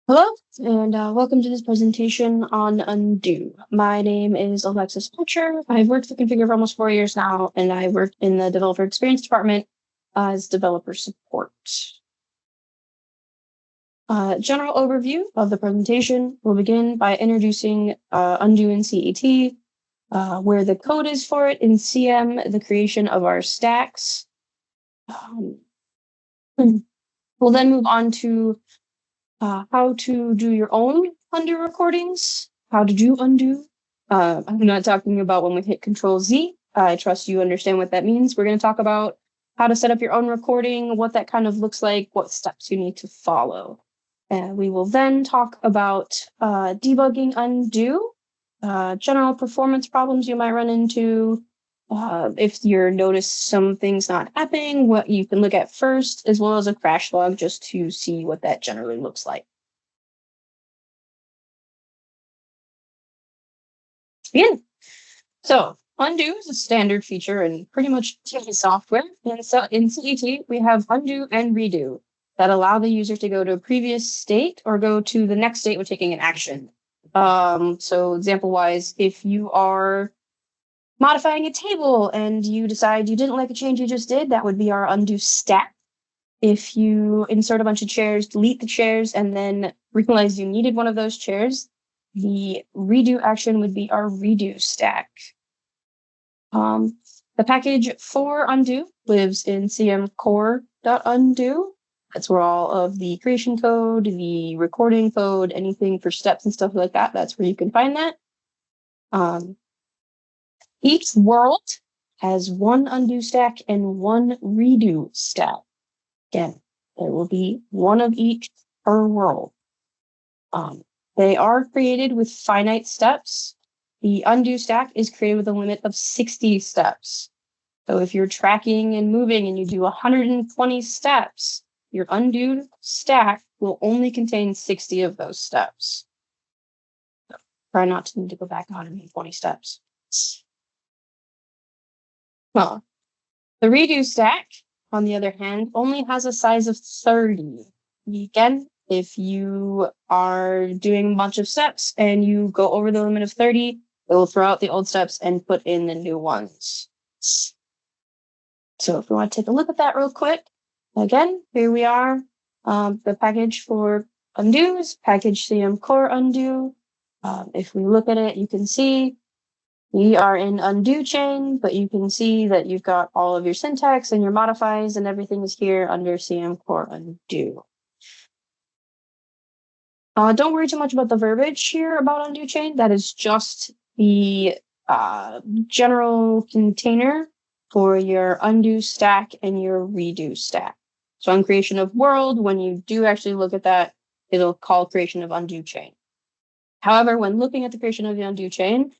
Hello, and welcome to this presentation on undo. My name is Alexis Pocher. I've worked for Configura for almost 4 years now, and I work in the developer experience department as developer support. General overview of the presentation. We'll begin by introducing undo in CET, where the code is for it, in CM, the creation of our stacks. We'll then move on to how to do your own undo recordings, how to do undo. I'm not talking about when we hit Control Z. I trust you understand what that means. We're going to talk about how to set up your own recording, what that kind of looks like, what steps you need to follow. And we will then talk about debugging undo, general performance problems you might run into, if you notice some things not happening, what you can look at first, as well as a crash log just to see what that generally looks like. Begin. So undo is a standard feature in pretty much any software. And so in CET, we have undo and redo that allow the user to go to a previous state or go to the next state with taking an action. So example wise, if you are modifying a table and you decide you didn't like a change you just did, that would be our undo stack. If you insert a bunch of chairs, delete the chairs, and then realize you needed one of those chairs, the redo action would be our redo stack. The package for undo lives in cmcore.undo. That's where all of the creation code, the recording code, anything for steps and stuff like that, that's where you can find that. Each world has one undo stack and one redo stack. Again, there will be one of each per world. They are created with finite steps. The undo stack is created with a limit of 60 steps. So if you're tracking and moving and you do 120 steps, your undo stack will only contain 60 of those steps. So try not to need to go back 120 steps. Well, the redo stack, on the other hand, only has a size of 30. Again, if you are doing a bunch of steps and you go over the limit of 30, it will throw out the old steps and put in the new ones. So if we want to take a look at that real quick, again, here we are. The package for undo is package CM core undo. If we look at it, you can see we are in undo chain, but you can see that you've got all of your syntax and your modifies and everything is here under CM core undo. Don't worry too much about the verbiage here about undo chain. That is just the general container for your undo stack and your redo stack. So on creation of world, when you do actually look at that, it'll call creation of undo chain. However, when looking at the creation of the undo chain,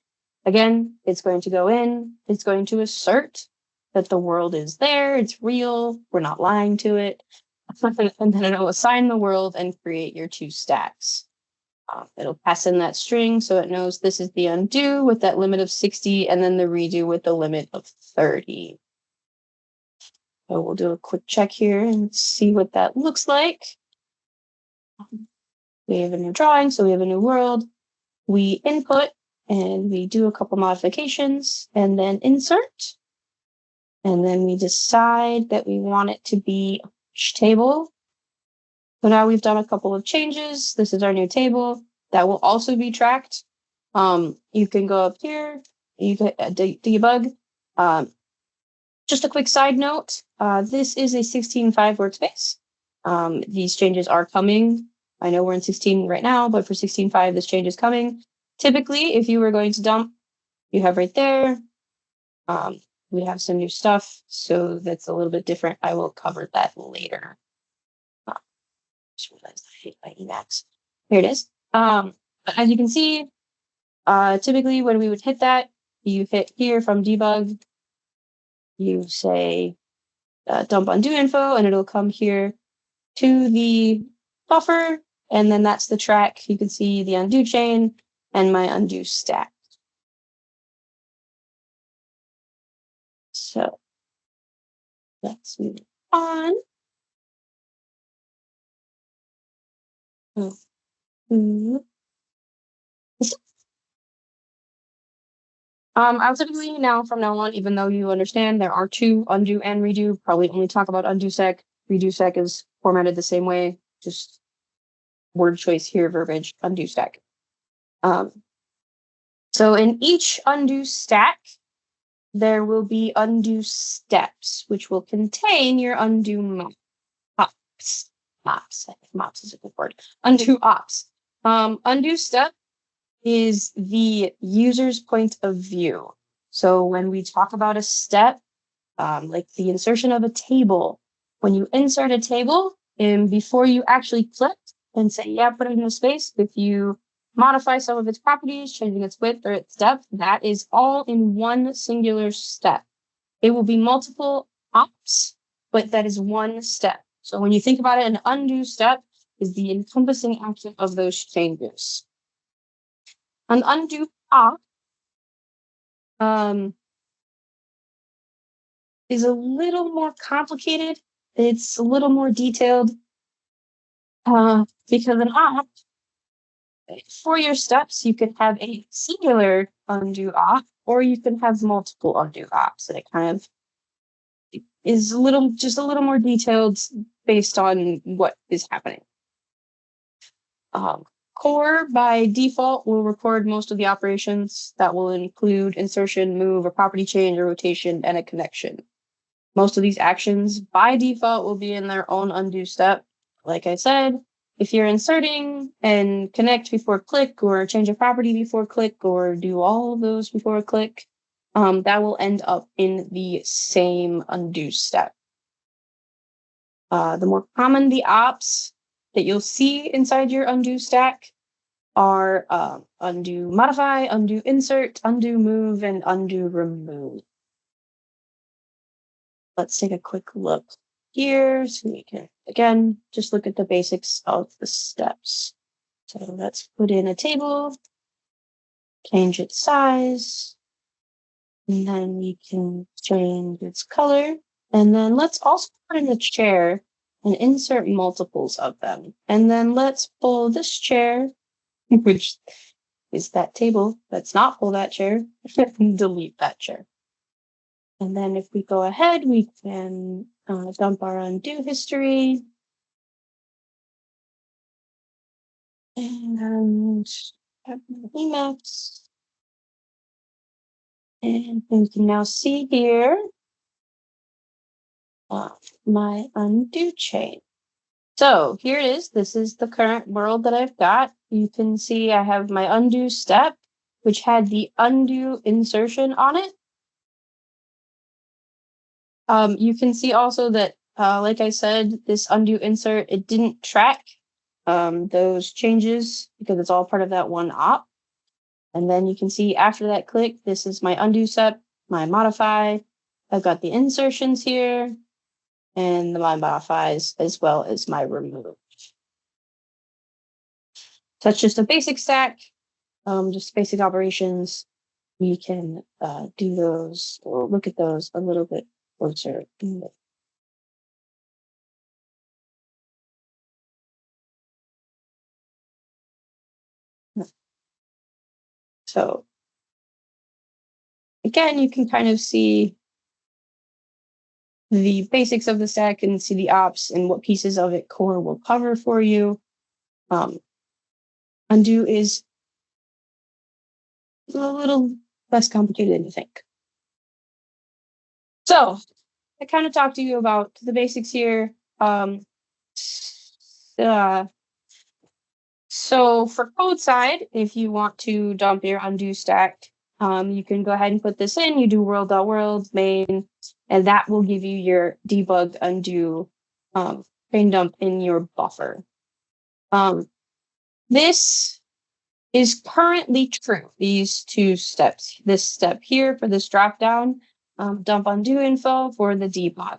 again, it's going to go in, it's going to assert that the world is there, it's real, we're not lying to it. And then it'll assign the world and create your two stacks. It'll pass in that string so it knows this is the undo with that limit of 60 and then the redo with the limit of 30. So we'll do a quick check here and see what that looks like. We have a new drawing, so we have a new world. We input and we do a couple modifications and then insert. And then we decide that we want it to be a table. So now we've done a couple of changes. This is our new table that will also be tracked. You can go up here, you can debug. Just a quick side note, this is a 16.5 workspace. These changes are coming. I know we're in 16 right now, but for 16.5, this change is coming. Typically, if you were going to dump, you have right there. We have some new stuff, so that's a little bit different. I will cover that later. Just realized I hate my Emacs. Here it is. But as you can see, typically when we would hit that, you hit here from debug, you say dump undo info, and it'll come here to the buffer, and then that's the track. You can see the undo chain and my undo stack. So let's move on. I'll typically from now on, even though you understand there are two, undo and redo, probably only talk about undo sec. Redo sec is formatted the same way, just word choice here, verbiage, undo stack. So in each undo stack, there will be undo steps, which will contain your undo ops. Mops is a good word. Undo ops. Undo step is the user's point of view. So when we talk about a step, like the insertion of a table, when you insert a table, and before you actually click and say, yeah, put it in a space, if you modify some of its properties, changing its width or its depth, that is all in one singular step. It will be multiple ops, but that is one step. So when you think about it, an undo step is the encompassing action of those changes. An undo op is a little more complicated. It's a little more detailed because an op, for your steps, you can have a singular undo op, or you can have multiple undo ops. And it kind of is just a little more detailed based on what is happening. Core by default will record most of the operations that will include insertion, move, a property change, a rotation, and a connection. Most of these actions by default will be in their own undo step. Like I said, if you're inserting and connect before click, or change a property before click, or do all of those before click, that will end up in the same undo step. The more common the ops that you'll see inside your undo stack are undo modify, undo insert, undo move, and undo remove. Let's take a quick look here so we can, again, just look at the basics of the steps. So let's put in a table, change its size, and then we can change its color. And then let's also put in a chair and insert multiples of them. And then let's pull this chair, which is that table. Let's not pull that chair, and delete that chair. And then if we go ahead, we can dump our undo history. And Emacs. And you can now see here my undo chain. So here it is. This is the current world that I've got. You can see I have my undo step, which had the undo insertion on it. You can see also that, like I said, this undo insert, it didn't track those changes because it's all part of that one op. And then you can see after that click, this is my undo step, my modify. I've got the insertions here and my modifies as well as my remove. So that's just a basic stack, just basic operations. We can do those or look at those a little bit closer. So again, you can kind of see the basics of the stack and see the ops and what pieces of it core will cover for you. Undo is a little less complicated than you think. So I kind of talked to you about the basics here. So for code side, if you want to dump your undo stack, you can go ahead and put this in. You do world.world main, and that will give you your debug undo train dump in your buffer. This is currently true, these two steps. This step here for this dropdown, dump undo info for the debug.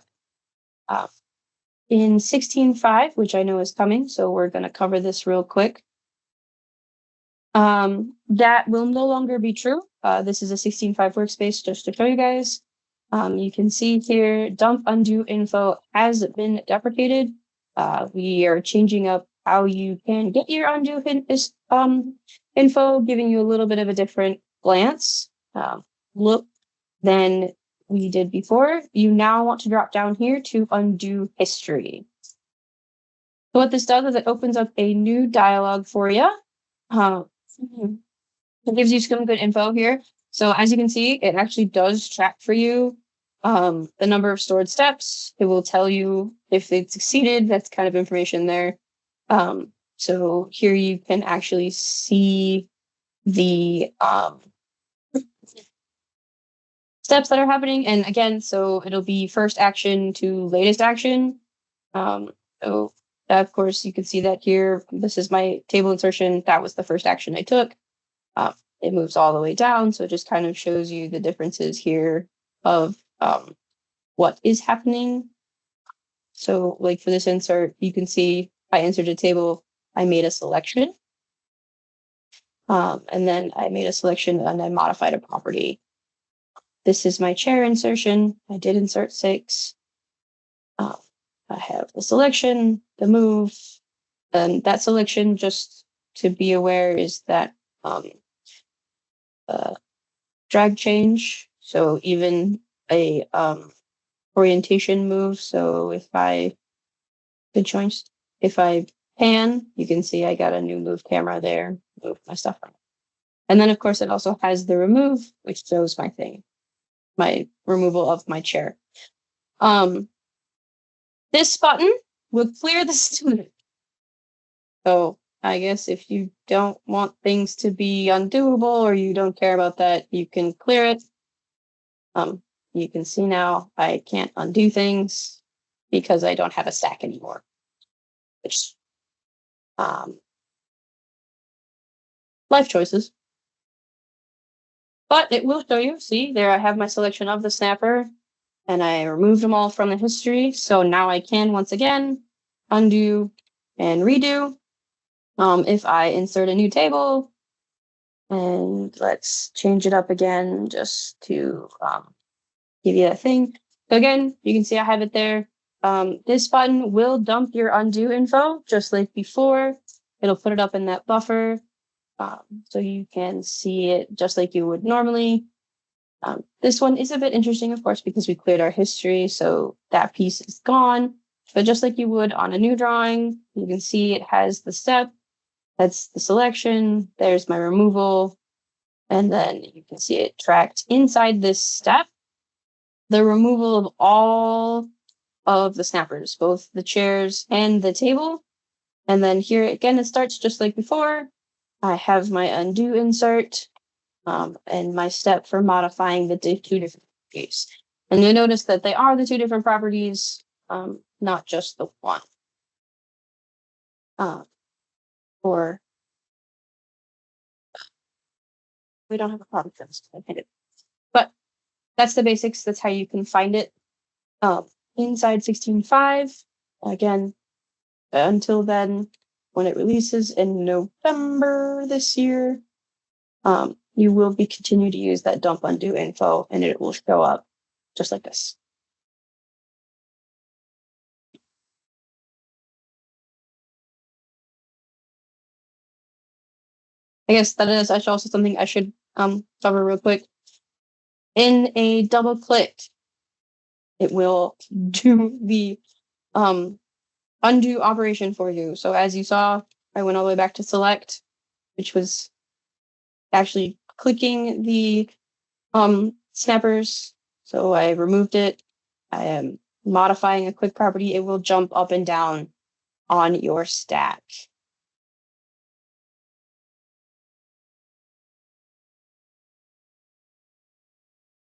In 16.5, which I know is coming, so we're going to cover this real quick. That will no longer be true. This is a 16.5 workspace just to show you guys. You can see here, dump undo info has been deprecated. We are changing up how you can get your undo info, giving you a little bit of a different glance look than we did before. You now want to drop down here to undo history. So what this does is it opens up a new dialog for you. It gives you some good info here. So as you can see, it actually does track for you the number of stored steps. It will tell you if they've succeeded. That's kind of information there. So here you can actually see the steps that are happening. And again, so it'll be first action to latest action. So of course, you can see that here. This is my table insertion. That was the first action I took. It moves all the way down. So it just kind of shows you the differences here of what is happening. So like for this insert, you can see I inserted a table, I made a selection. And then I made a selection and I modified a property. This is my chair insertion. I did insert 6. I have the selection, the move, and that selection, just to be aware, is that drag change. So even a orientation move. So if I pan, you can see I got a new move camera there, move my stuff around. And then of course it also has the remove, which shows my thing, my removal of my chair. This button will clear the student. So I guess if you don't want things to be undoable or you don't care about that, you can clear it. You can see now I can't undo things because I don't have a stack anymore. Which life choices. But it will show you, see, there I have my selection of the snapper, and I removed them all from the history. So now I can, once again, undo and redo. If I insert a new table, and let's change it up again just to give you that thing. So again, you can see I have it there. This button will dump your undo info, just like before. It'll put it up in that buffer. So you can see it just like you would normally. This one is a bit interesting, of course, because we cleared our history, so that piece is gone. But just like you would on a new drawing, you can see it has the step. That's the selection. There's my removal. And then you can see it tracked inside this step. The removal of all of the snappers, both the chairs and the table. And then here again, it starts just like before. I have my undo insert and my step for modifying the 2 different properties. And you'll notice that they are the 2 different properties, not just the one. Or we don't have a problem for this. But that's the basics. That's how you can find it inside 16.5. Again, until then, when it releases in November this year, you will be continue to use that dump undo info, and it will show up just like this. I guess that is actually also something I should cover real quick. In a double click, it will do the undo operation for you. So as you saw, I went all the way back to select, which was actually clicking the snappers. So I removed it. I am modifying a quick property. It will jump up and down on your stack.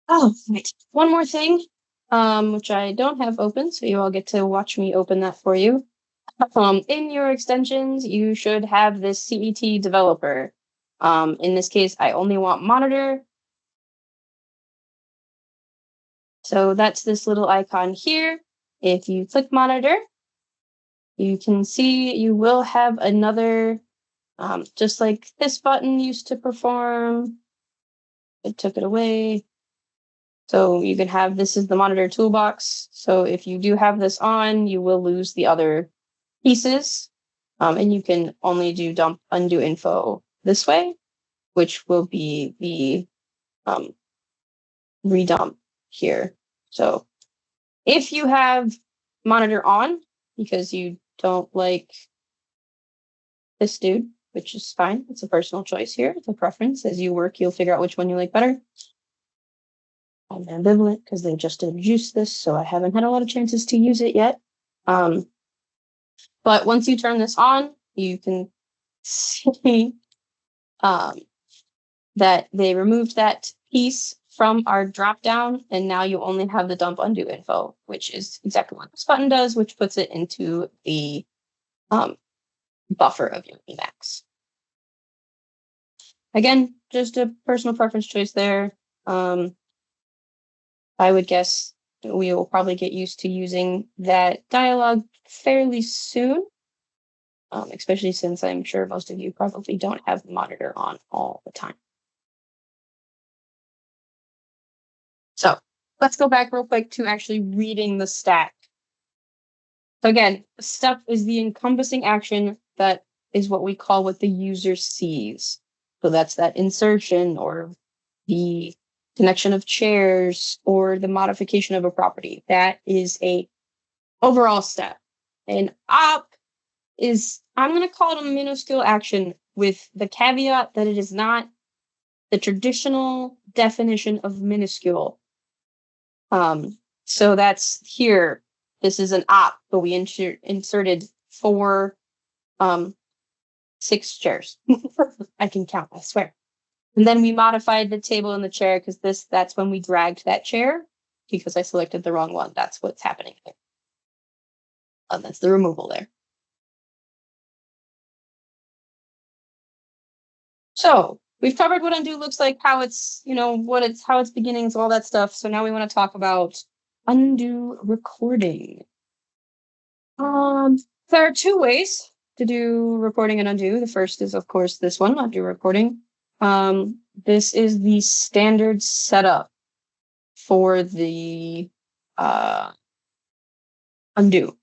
Oh, right. One more thing, which I don't have open, so you all get to watch me open that for you. In your extensions, you should have this CET developer. In this case, I only want monitor. So that's this little icon here. If you click monitor, you can see you will have another, just like this button used to perform. It took it away. So you can have, this is the monitor toolbox. So if you do have this on, you will lose the other pieces. And you can only do dump undo info this way, which will be the redump here. So if you have monitor on because you don't like this dude, which is fine. It's a personal choice here. It's a preference. As you work, you'll figure out which one you like better. I'm ambivalent because they just introduced this, so I haven't had a lot of chances to use it yet. But once you turn this on, you can see that they removed that piece from our dropdown, and now you only have the dump undo info, which is exactly what this button does, which puts it into the buffer of your Emacs. Again, just a personal preference choice there. I would guess we will probably get used to using that dialog fairly soon, especially since I'm sure most of you probably don't have the monitor on all the time. So let's go back real quick to actually reading the stack. So again, step is the encompassing action that is what we call what the user sees. So that's that insertion or the connection of chairs or the modification of a property. That is a overall step. And op is, I'm going to call it a minuscule action with the caveat that it is not the traditional definition of minuscule. So that's here. This is an op, but we inserted 6 chairs. I can count, I swear. And then we modified the table and the chair because that's when we dragged that chair because I selected the wrong one. That's what's happening there. That's the removal there. So we've covered what undo looks like, how it's, how it's beginnings, all that stuff. So now we want to talk about undo recording. There are 2 ways to do recording and undo. The first is, of course, this one, undo recording. This is the standard setup for the undo.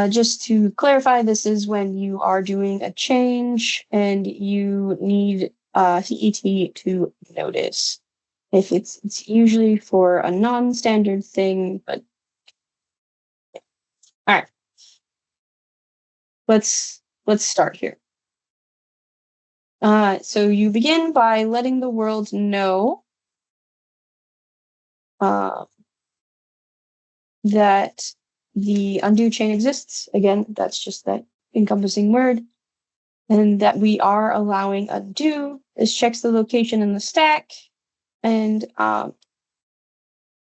Just to clarify, this is when you are doing a change and you need CET to notice. If it's usually for a non-standard thing, but all right. Let's start here. So you begin by letting the world know that the undo chain exists. Again, that's just that encompassing word. And that we are allowing undo. This checks the location in the stack and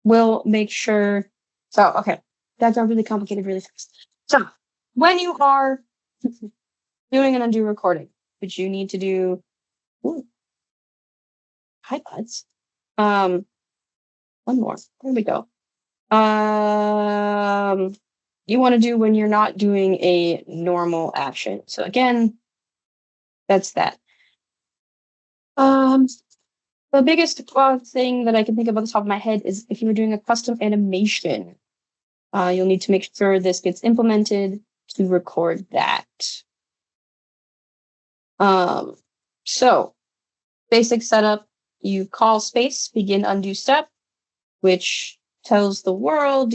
we'll make sure. So, okay, that got really complicated really fast. So when you are doing an undo recording, which you need to do, hi buds. One more. There we go. You want to do when you're not doing a normal action. So again, that's that. The biggest thing that I can think of off the top of my head is if you were doing a custom animation, you'll need to make sure this gets implemented to record that. So basic setup, you call space, begin undo step, which tells the world,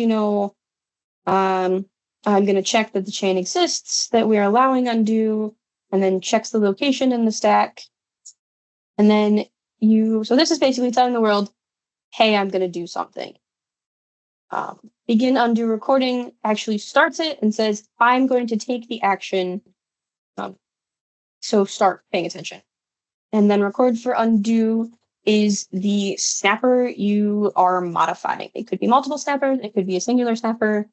I'm going to check that the chain exists, that we are allowing undo, and then checks the location in the stack. And then so this is basically telling the world, hey, I'm going to do something. Begin undo recording actually starts it and says, I'm going to take the action. So start paying attention. And then record for undo is the snapper you are modifying. It could be multiple snappers. It could be a singular snapper.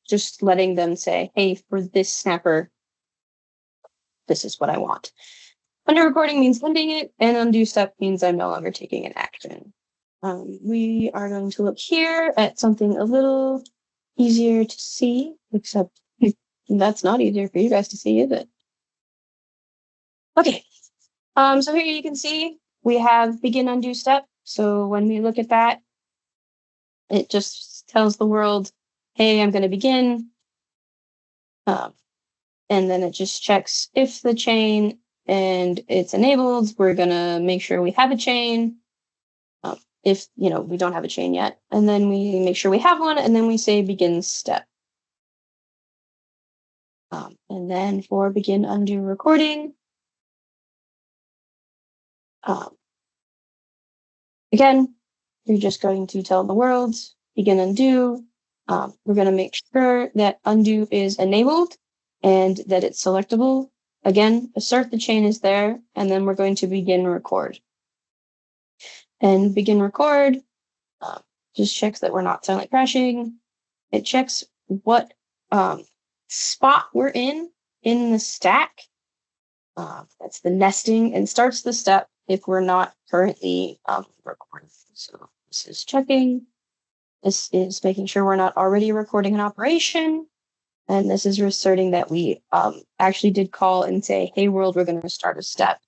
Just letting them say, hey, for this snapper, this is what I want. Undo recording means ending it, and undo step means I'm no longer taking an action. We are going to look here at something a little easier to see, except that's not easier for you guys to see, is it? Okay. So here you can see we have begin undo step. So when we look at that, it just tells the world, hey, I'm going to begin. And then it just checks if the chain and it's enabled. We're going to make sure we have a chain. If we don't have a chain yet, and then we make sure we have one, and then we say begin step. And then for begin undo recording, again, you're just going to tell the world begin undo. We're going to make sure that undo is enabled and that it's selectable. Again, assert the chain is there, and then we're going to begin record. And begin record just checks that we're not silent crashing. It checks what spot we're in the stack. That's the nesting, and starts the step if we're not currently recording. So this is checking. This is making sure we're not already recording an operation. And this is asserting that we actually did call and say, hey, world, we're going to start a step.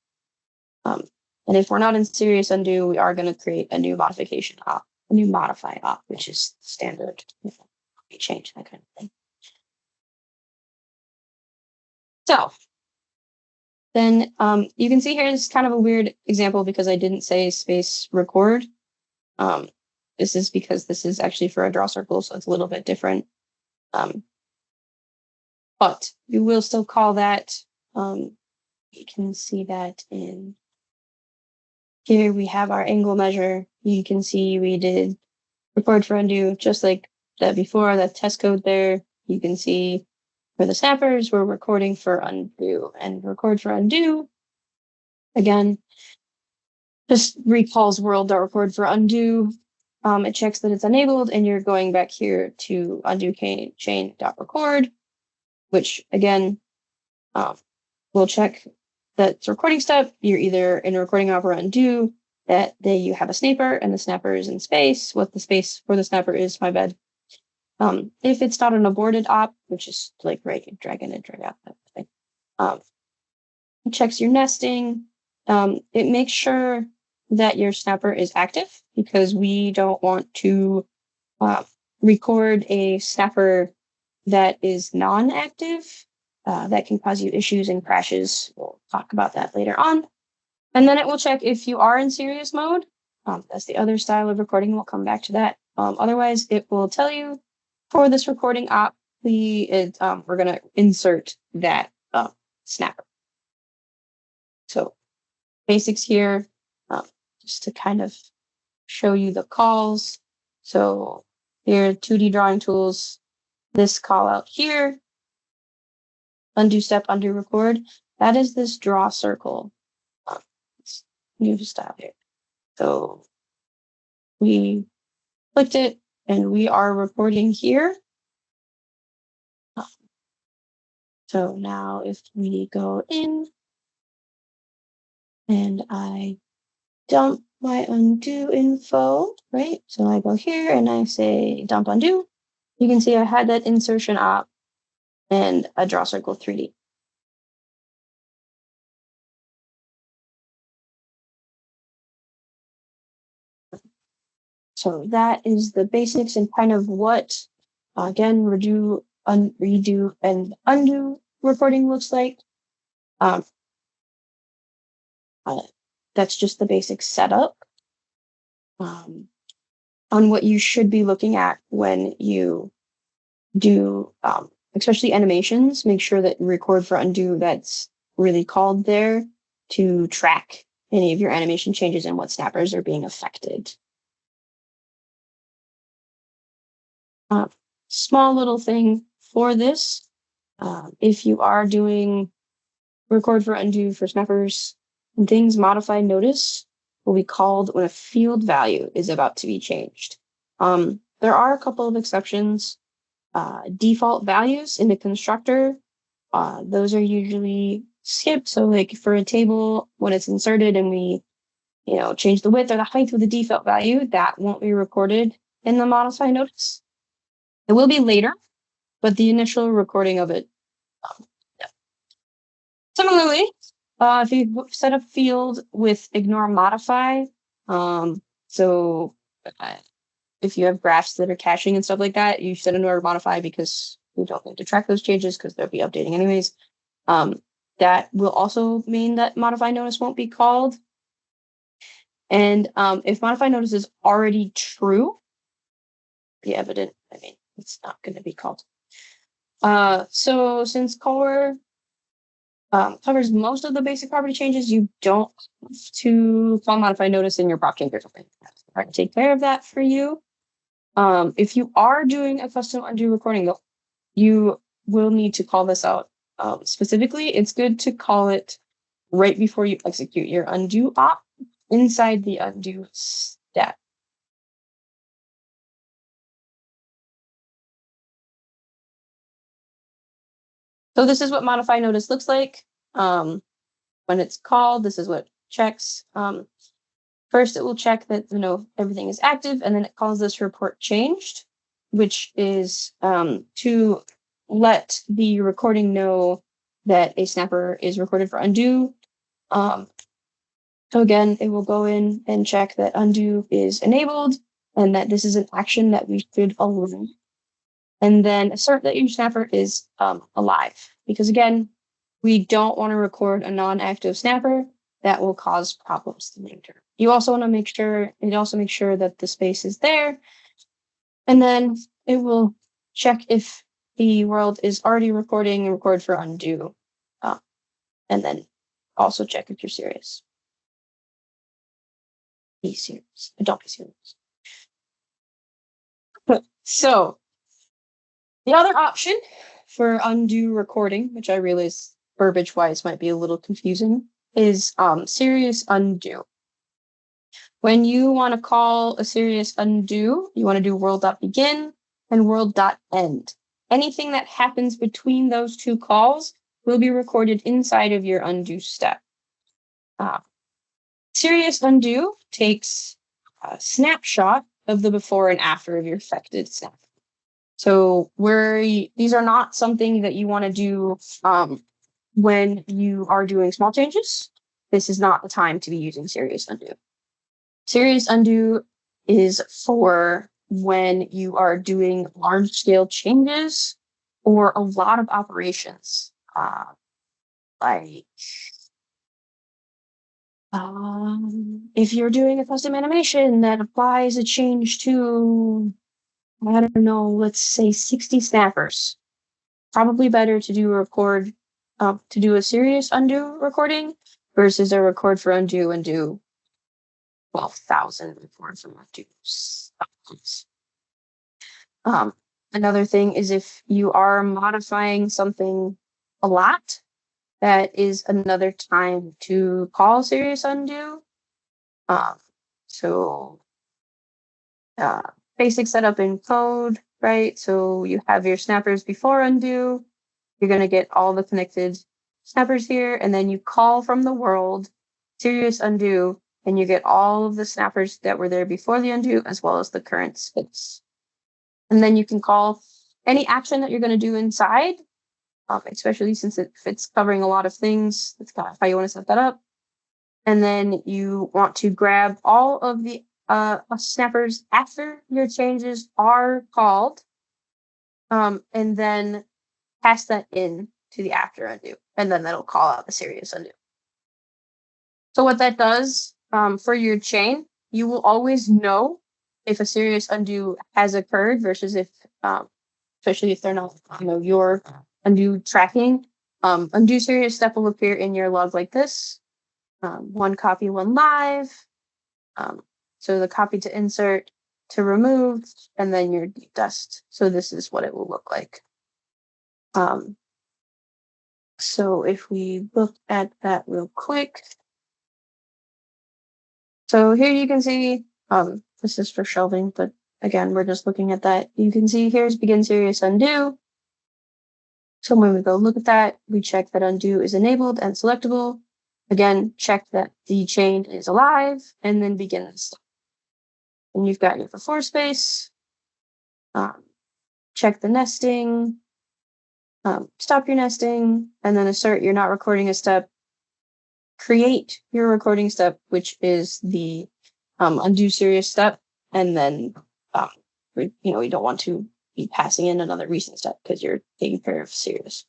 And if we're not in serious undo, we are going to create a new modification op, a new modify op, which is standard, change, that kind of thing. So then you can see here, this is kind of a weird example because I didn't say space record. This is because this is actually for a draw circle, so it's a little bit different. But you will still call that. You can see that in here we have our angle measure. You can see we did record for undo just like that before, that test code there. You can see for the snappers, we're recording for undo, and record for undo. Again, just recalls world.record for undo. It checks that it's enabled, and you're going back here to undo chain.record, which again will check that it's a recording step. You're either in a recording op or undo, that you have a snapper and the snapper is in space. What the space for the snapper is, my bad. If it's not an aborted op, which is like right, drag in and drag out that thing, it checks your nesting. It makes sure that your snapper is active because we don't want to record a snapper that is non-active. That can cause you issues and crashes. We'll talk about that later on. And then it will check if you are in serious mode. That's the other style of recording. We'll come back to that. Otherwise, it will tell you for this recording op, we're going to insert that snapper. So basics here, just to kind of show you the calls. So here, 2D drawing tools, this call out here, undo step, undo record. That is this draw circle. New style here. So we clicked it and we are recording here. So now if we go in and I dump my undo info, right? So I go here and I say dump undo. You can see I had that insertion op and a draw circle 3D. So that is the basics and kind of what, again, redo, redo, and undo recording looks like. That's just the basic setup on what you should be looking at when you do, especially animations. Make sure that you record for undo that's really called there to track any of your animation changes and what snappers are being affected. Small little thing for this, if you are doing record for undo for snappers and things, modify notice will be called when a field value is about to be changed. There are a couple of exceptions. Default values in the constructor, those are usually skipped. So like for a table, when it's inserted and we change the width or the height of the default value, that won't be recorded in the modify notice. It will be later, but the initial recording of it. Yeah. Similarly, if you set a field with ignore modify, so if you have graphs that are caching and stuff like that, you set ignore modify because we don't need to track those changes because they'll be updating anyways. That will also mean that modify notice won't be called. And if modify notice is already true, the evident, I mean, it's not going to be called. So since core covers most of the basic property changes, you don't have to call modify notice in your prop change or something. Try to take care of that for you. If you are doing a custom undo recording, though, you will need to call this out specifically. It's good to call it right before you execute your undo op inside the undo step. So this is what modify notice looks like. When it's called, this is what it checks. First, it will check that everything is active, and then it calls this report changed, which is to let the recording know that a snapper is recorded for undo. So again, it will go in and check that undo is enabled and that this is an action that we should allow. And then assert that your snapper is alive, because again, we don't want to record a non-active snapper. That will cause problems later. You also want to make sure that the space is there. And then it will check if the world is already recording and record for undo. And then also check if you're serious. Be serious. Don't be serious. So the other option for undo recording, which I realize verbiage-wise might be a little confusing, is serious undo. When you want to call a serious undo, you want to do world.begin and world.end. Anything that happens between those two calls will be recorded inside of your undo step. Serious undo takes a snapshot of the before and after of your affected snap. So these are not something that you want to do when you are doing small changes. This is not the time to be using serious undo. Serious undo is for when you are doing large-scale changes or a lot of operations, like if you're doing a custom animation that applies a change to, I don't know, let's say 60 snappers. Probably better to do a serious undo recording versus a record for undo and do 12,000 records for undo. Another thing is if you are modifying something a lot, that is another time to call serious undo. Basic setup in code, right? So you have your snappers before undo. You're going to get all the connected snappers here, and then you call from the world serious undo, and you get all of the snappers that were there before the undo, as well as the current space. And then you can call any action that you're going to do inside, especially since it's covering a lot of things. That's kind of how you want to set that up. And then you want to grab all of the snappers after your changes are called, and then pass that in to the after undo, and then that'll call out the serious undo. So what that does for your chain, you will always know if a serious undo has occurred versus if, especially if they're not, your undo tracking. Undo serious step will appear in your log like this: one copy, one live. So the copy to insert, to remove, and then your dust. So this is what it will look like. So if we look at that real quick. So here you can see, this is for shelving, but again, we're just looking at that. You can see here's begin serious undo. So when we go look at that, we check that undo is enabled and selectable. Again, check that the chain is alive, and then begin the step. And you've got your before space, check the nesting, stop your nesting, and then assert you're not recording a step. Create your recording step, which is the undo serious step, and then we don't want to be passing in another recent step because you're taking care of serious.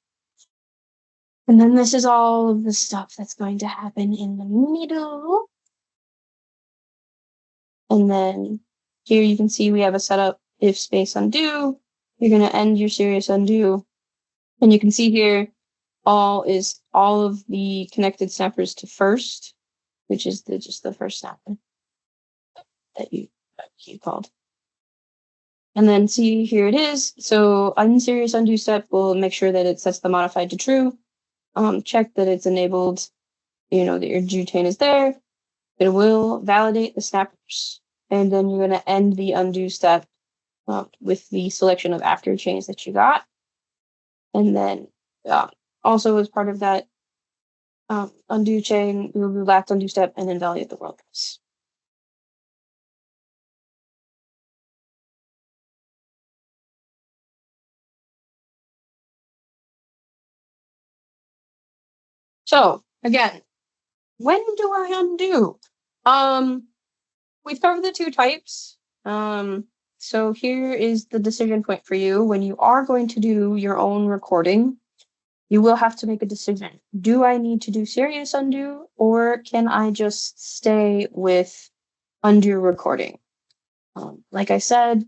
And then this is all of the stuff that's going to happen in the middle. And then here you can see we have a setup if space undo. You're going to end your serious undo. And you can see here all of the connected snappers to first, which is just the first snapper that you called. And then see, here it is. So unserious undo step will make sure that it sets the modified to true. Check that it's enabled, that your do chain is there. It will validate the snappers. And then you're going to end the undo step with the selection of after chains that you got. And then also as part of that undo chain, you'll do last undo step and then validate the world press. So again, when do I undo? We've covered the two types. So here is the decision point for you. When you are going to do your own recording, you will have to make a decision. Do I need to do serious undo, or can I just stay with undo recording? Like I said,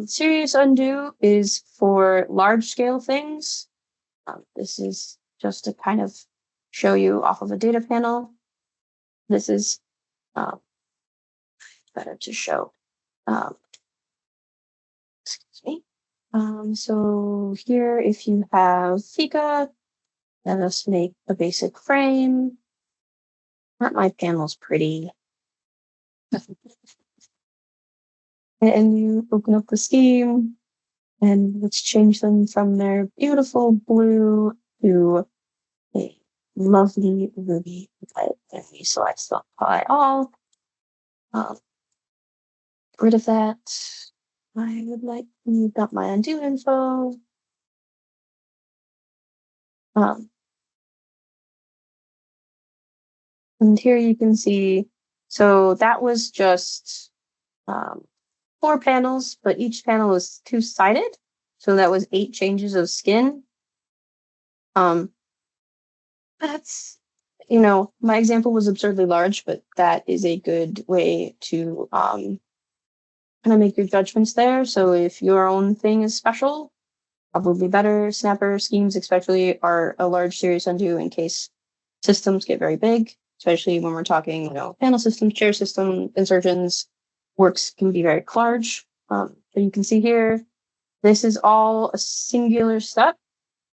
serious undo is for large scale things. This is just to kind of show you off of a data panel. This is better to show. Excuse me. So here, if you have Fika, let us make a basic frame. Aren't my panels pretty? And you open up the scheme, and let's change them from their beautiful blue to a lovely ruby red. And we select apply all. Get rid of that. I would like, you've got my undo info. And here you can see, so that was just 4 panels, but each panel was 2-sided. So that was 8 changes of skin. That's, my example was absurdly large, but that is a good way to kind of make your judgments there. So if your own thing is special, probably better. Snapper schemes especially are a large serious undo in case systems get very big, especially when we're talking, panel systems, chair system, insertions, works can be very large. So you can see here, this is all a singular step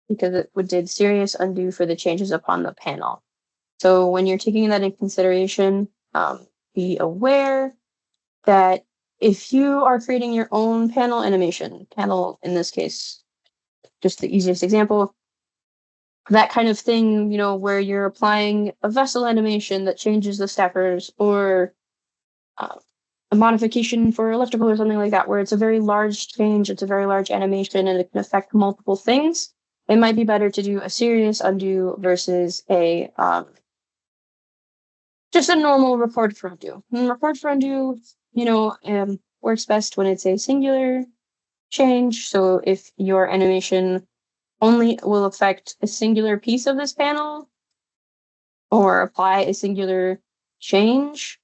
because it did serious undo for the changes upon the panel. So when you're taking that into consideration, be aware that if you are creating your own panel animation, panel in this case, just the easiest example, that kind of thing, where you're applying a vessel animation that changes the staffers, or a modification for electrical or something like that, where it's a very large change, it's a very large animation, and it can affect multiple things, it might be better to do a serious undo versus a just a normal record for undo. And record for undo, works best when it's a singular change. So if your animation only will affect a singular piece of this panel or apply a singular change.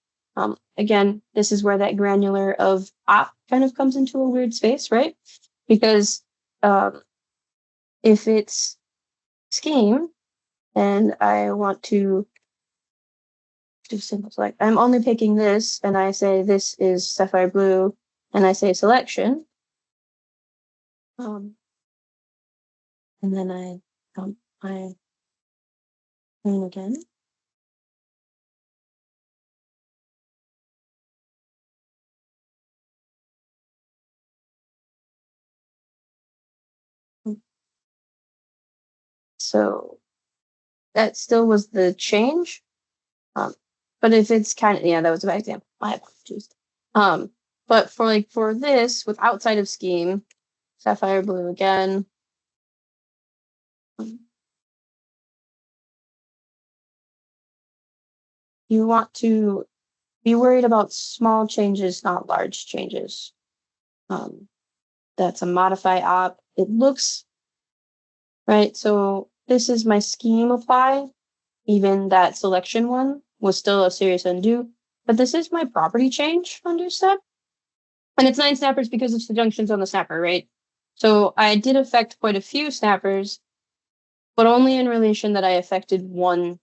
Again, this is where that granular of op kind of comes into a weird space, right? Because if it's scheme and I want to do simple select, I'm only picking this and I say this is sapphire blue and I say selection. And then I clean again. So that still was the change. But if it's kind of, that was a bad example. My apologies. But for this, with outside of scheme, sapphire blue again. You want to be worried about small changes, not large changes. That's a modify op. It looks right. So this is my scheme apply. Even that selection one was still a serious undo, but this is my property change undo step. And it's 9 snappers because it's the junctions on the snapper, right? So I did affect quite a few snappers, but only in relation that I affected one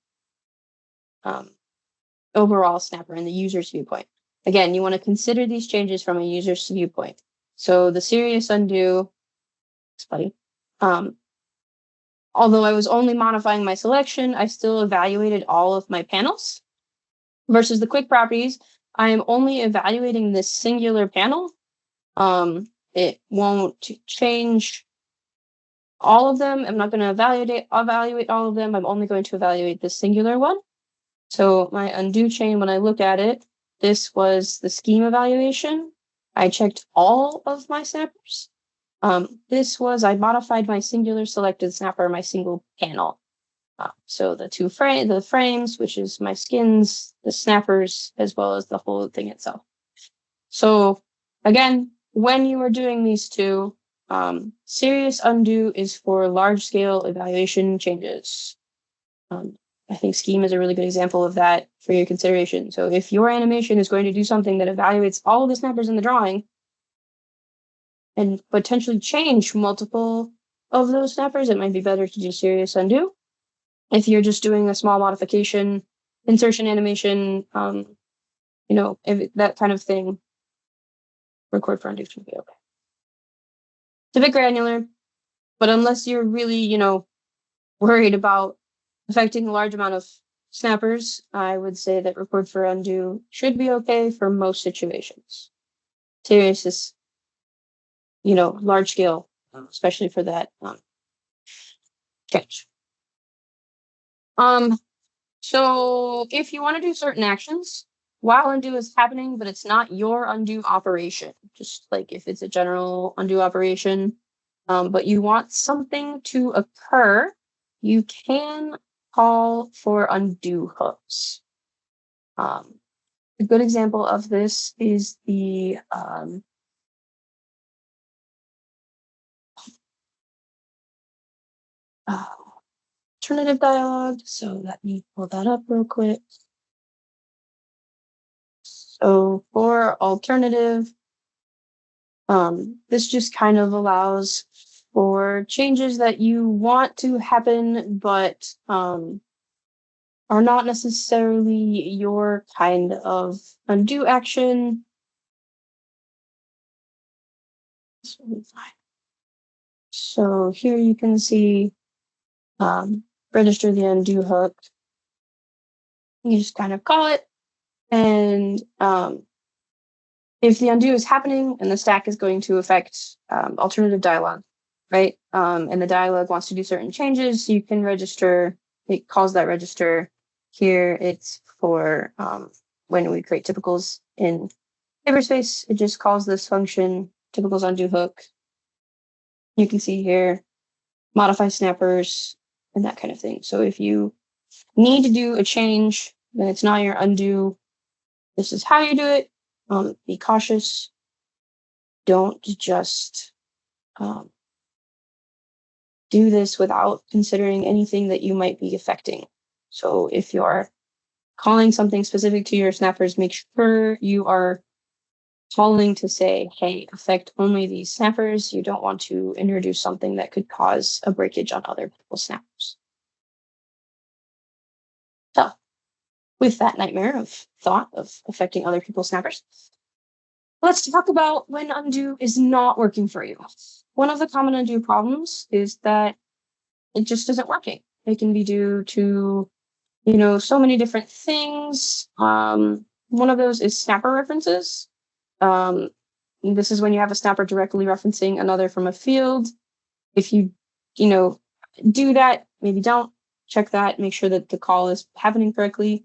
overall snapper in the user's viewpoint. Again, you want to consider these changes from a user's viewpoint. So the serious undo, it's funny. Although I was only modifying my selection, I still evaluated all of my panels. Versus the quick properties, I am only evaluating this singular panel. It won't change all of them. I'm not going to evaluate all of them. I'm only going to evaluate this singular one. So my undo chain, when I look at it, this was the scheme evaluation. I checked all of my snappers. This was, I modified my singular selected snapper, my single panel. So the frames, which is my skins, the snappers, as well as the whole thing itself. So again, when you are doing these two, serious undo is for large scale evaluation changes. I think scheme is a really good example of that for your consideration. So if your animation is going to do something that evaluates all of the snappers in the drawing and potentially change multiple of those snappers, it might be better to do serious undo. If you're just doing a small modification, insertion animation, that kind of thing, record for undo should be okay. It's a bit granular, but unless you're really, worried about affecting a large amount of snappers, I would say that record for undo should be okay for most situations. Serious is, large scale, especially for that change. So if you want to do certain actions while undo is happening, but it's not your undo operation, just like if it's a general undo operation, but you want something to occur, you can call for undo hooks. A good example of this is the alternative dialog. So let me pull that up real quick. So for alternative, this just kind of allows for changes that you want to happen, but are not necessarily your kind of undo action. So here you can see register the undo hook. You just kind of call it, and if the undo is happening and the stack is going to affect alternative dialog, right? And the dialog wants to do certain changes, you can register. It calls that register. Here it's for when we create typicals in Paperspace, it just calls this function typicals undo hook. You can see here modify snappers and that kind of thing. So if you need to do a change, then it's not your undo. This is how you do it. Be cautious. Don't just do this without considering anything that you might be affecting. So if you're calling something specific to your snappers, make sure you are calling to say, hey, affect only these snappers. You don't want to introduce something that could cause a breakage on other people's snappers. So with that nightmare of thought of affecting other people's snappers, let's talk about when undo is not working for you. One of the common undo problems is that it just isn't working. It can be due to, so many different things. One of those is snapper references. This is when you have a snapper directly referencing another from a field. If you, do that, maybe don't check that, make sure that the call is happening correctly.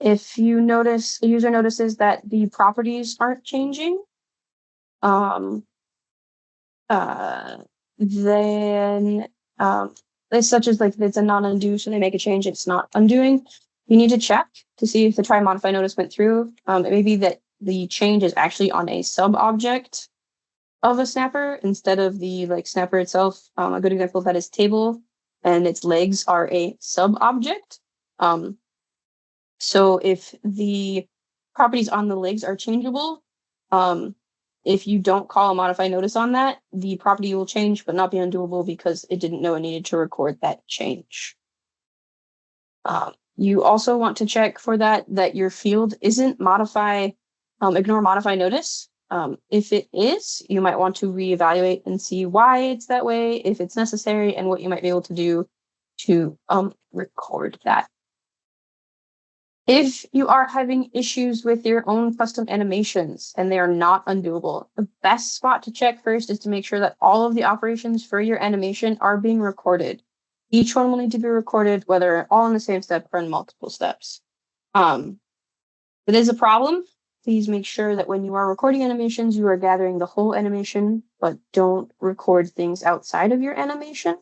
If you notice, the user notices that the properties aren't changing, then it's such as like it's a non-undo, so they make a change, it's not undoing. You need to check to see if the try modify notice went through. It may be that the change is actually on a sub object of a snapper instead of the snapper itself. A good example of that is table, and its legs are a sub object. So if the properties on the legs are changeable, if you don't call a modify notice on that, the property will change but not be undoable because it didn't know it needed to record that change. You also want to check for that your field isn't modify, ignore modify notice. If it is, you might want to reevaluate and see why it's that way, if it's necessary, and what you might be able to do to record that. If you are having issues with your own custom animations and they are not undoable, the best spot to check first is to make sure that all of the operations for your animation are being recorded. Each one will need to be recorded, whether all in the same step or in multiple steps. If it is a problem, please make sure that when you are recording animations, you are gathering the whole animation, but don't record things outside of your animation.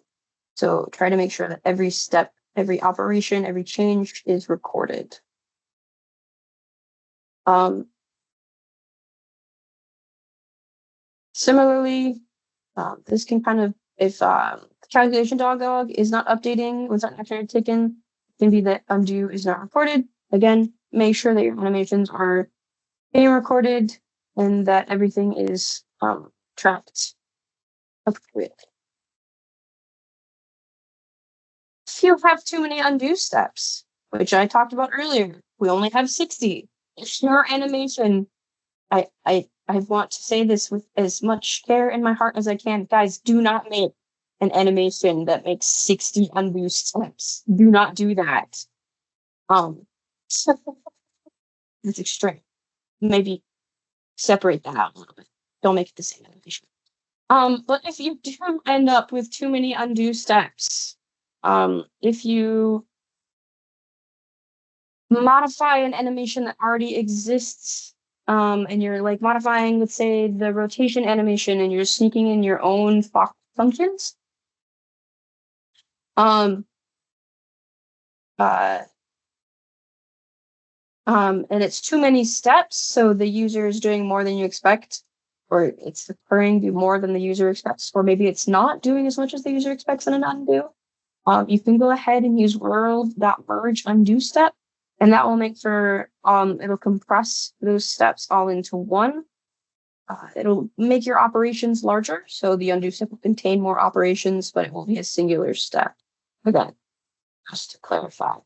So try to make sure that every step, every operation, every change is recorded. Similarly, this can kind of, if the calculation dog is not updating, when something actually taken, it can be that undo is not recorded. Again, make sure that your animations are being recorded and that everything is tracked appropriately. If you have too many undo steps, which I talked about earlier, we only have 60. If your animation, I want to say this with as much care in my heart as I can. Guys, do not make an animation that makes 60 undo steps. Do not do that. It's extreme. Maybe separate that out a little bit. Don't make it the same animation. But if you do end up with too many undo steps, if you modify an animation that already exists, and you're modifying, let's say, the rotation animation, and you're sneaking in your own functions, and it's too many steps, so the user is doing more than you expect, or it's occurring to do more than the user expects, or maybe it's not doing as much as the user expects in an undo. You can go ahead and use world.merge undo step, and that will make for, it'll compress those steps all into one. It'll make your operations larger, so the undo step will contain more operations, but it will be a singular step. Again, just to clarify,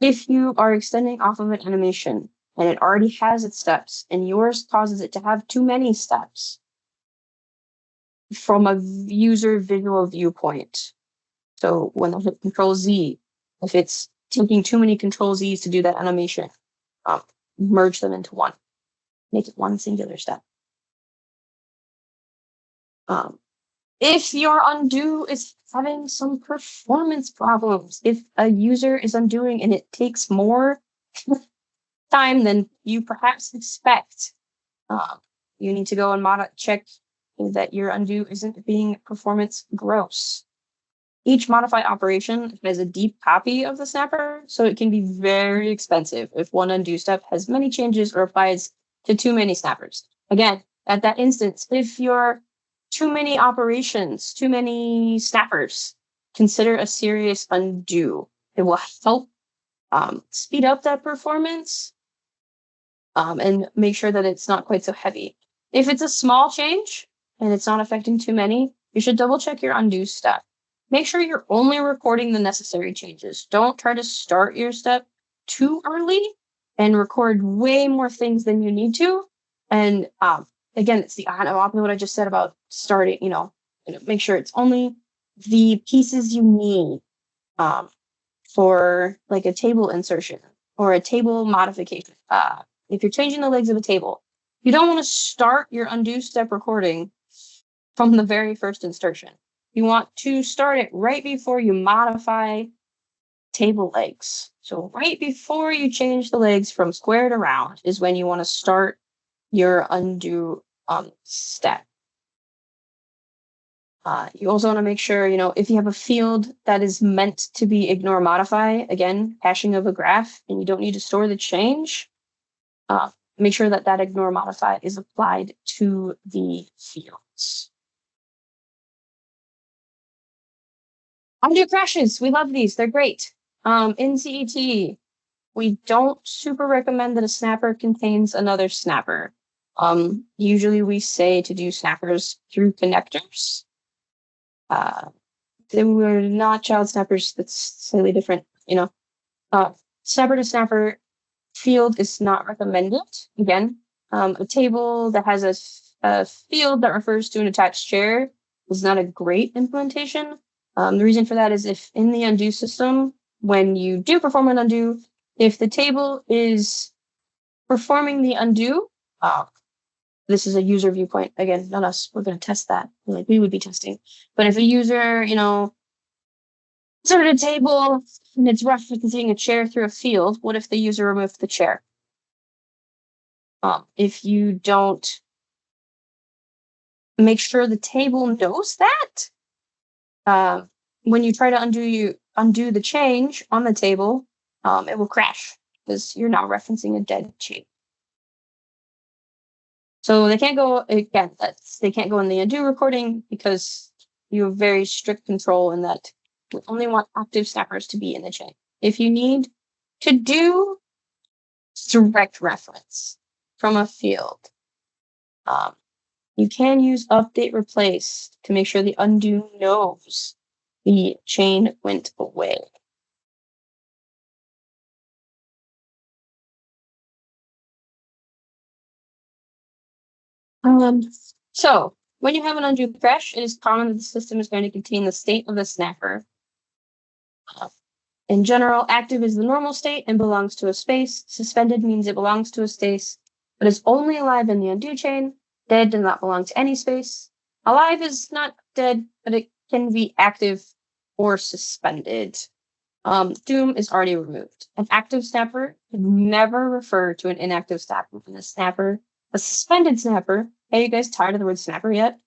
if you are extending off of an animation and it already has its steps, and yours causes it to have too many steps from a user visual viewpoint, so when I hit Control Z, if it's taking too many Control Z's to do that animation, merge them into one. Make it one singular step. If your undo is having some performance problems, if a user is undoing and it takes more time than you perhaps expect, you need to go and check that your undo isn't being performance gross. Each modified operation has a deep copy of the snapper, so it can be very expensive if one undo step has many changes or applies to too many snappers. Again, at that instance, if you're too many operations, too many snappers, consider a serious undo. It will help speed up that performance and make sure that it's not quite so heavy. If it's a small change and it's not affecting too many, you should double check your undo step. Make sure you're only recording the necessary changes. Don't try to start your step too early and record way more things than you need to. And again, it's the opposite of what I just said about starting, make sure it's only the pieces you need for like a table insertion or a table modification. If you're changing the legs of a table, you don't want to start your undo step recording from the very first insertion. You want to start it right before you modify table legs. So right before you change the legs from square to round is when you want to start your undo step. You also want to make sure, if you have a field that is meant to be ignore modify, again, hashing of a graph, and you don't need to store the change, make sure that that ignore modify is applied to the fields. Undo crashes. We love these. They're great. In CET, we don't super recommend that a snapper contains another snapper. Usually we say to do snappers through connectors. They were not child snappers. That's slightly different, snapper to snapper field is not recommended. Again, a table that has a field that refers to an attached chair is not a great implementation. The reason for that is if in the undo system, when you do perform an undo, if the table is performing the undo, this is a user viewpoint. Again, not us. We're going to test that. Like we would be testing. But if a user, inserted a table and it's referencing a chair through a field, what if the user removed the chair? If you don't make sure the table knows that, when you try to undo the change on the table, it will crash because you're now referencing a dead chain. So they can't go again. They can't go in the undo recording because you have very strict control in that we only want active snappers to be in the chain. If you need to do direct reference from a field, you can use update replace to make sure the undo knows the chain went away. So when you have an undo crash, it is common that the system is going to contain the state of the snapper. In general, active is the normal state and belongs to a space. Suspended means it belongs to a space, but is only alive in the undo chain. Dead does not belong to any space. Alive is not dead, but it can be active or suspended. Doom is already removed. An active snapper could never refer to an inactive snapper. A suspended snapper, are you guys tired of the word snapper yet?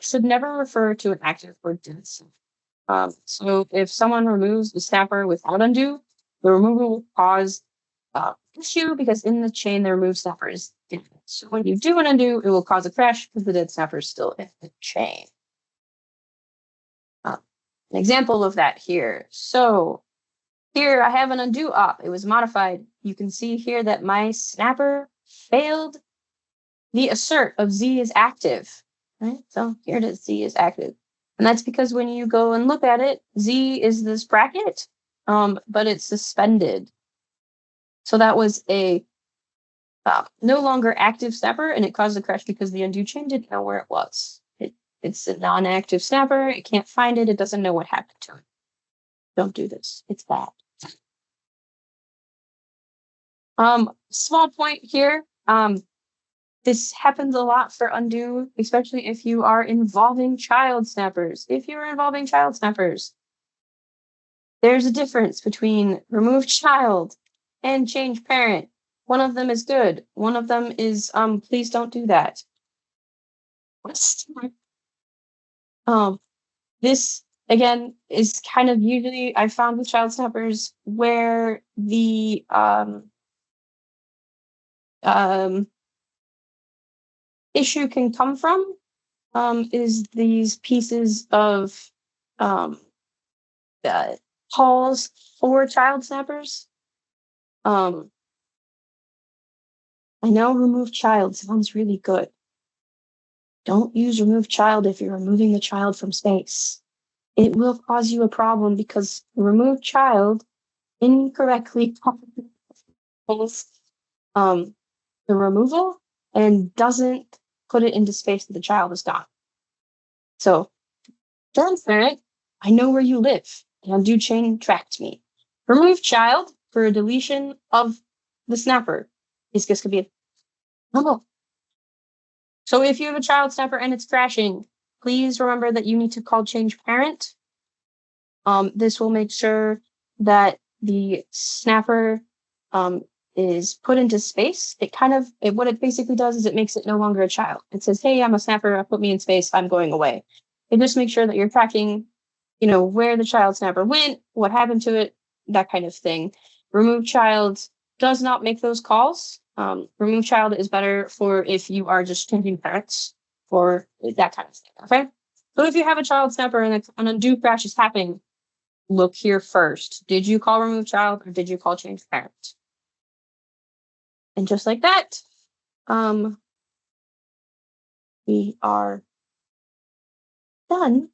Should never refer to an active or dead snapper. So if someone removes the snapper without undo, the removal will cause issue because in the chain the removed snapper is dead. So when you do an undo, it will cause a crash because the dead snapper is still in the chain. An example of that here. So here I have an undo op. It was modified. You can see here that my snapper failed the assert of Z is active. Right? So here it is, Z is active. And that's because when you go and look at it, Z is this bracket, but it's suspended. So that was a no longer active snapper, and it caused a crash because the undo chain didn't know where it was. It's a non-active snapper. It can't find it. It doesn't know what happened to it. Don't do this. It's bad. Small point here. This happens a lot for undo, especially if you are involving child snappers. If you're involving child snappers, there's a difference between remove child and change parent. One of them is good. One of them is, please don't do that. This, again, is kind of usually I found with child snappers where the issue can come from is these pieces of calls for child snappers. I know remove child sounds really good. Don't use remove child if you're removing the child from space. It will cause you a problem because remove child incorrectly calls the removal and doesn't put it into space that the child is gone. So, parent, I know where you live. The undo chain tracked me. Remove child for a deletion of the snapper is just going to be a trouble. So if you have a child snapper and it's crashing, please remember that you need to call change parent. This will make sure that the snapper is put into space. What it basically does is it makes it no longer a child. It says, hey, I'm a snapper, put me in space, I'm going away. It just makes sure that you're tracking, where the child snapper went, what happened to it, that kind of thing. Remove child does not make those calls. Remove child is better for if you are just changing parents or that kind of thing. Okay. So if you have a child snapper and an undo crash is happening, look here first. Did you call remove child or did you call change parent? And just like that, we are done.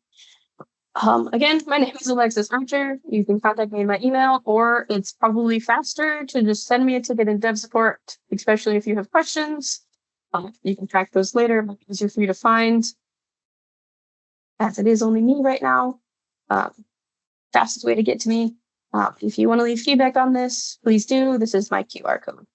Again, my name is Alexis Archer. You can contact me in my email, or it's probably faster to just send me a ticket in dev support, especially if you have questions. You can track those later, but it's easier for you to find, as it is only me right now. Fastest way to get to me. If you want to leave feedback on this, please do. This is my QR code.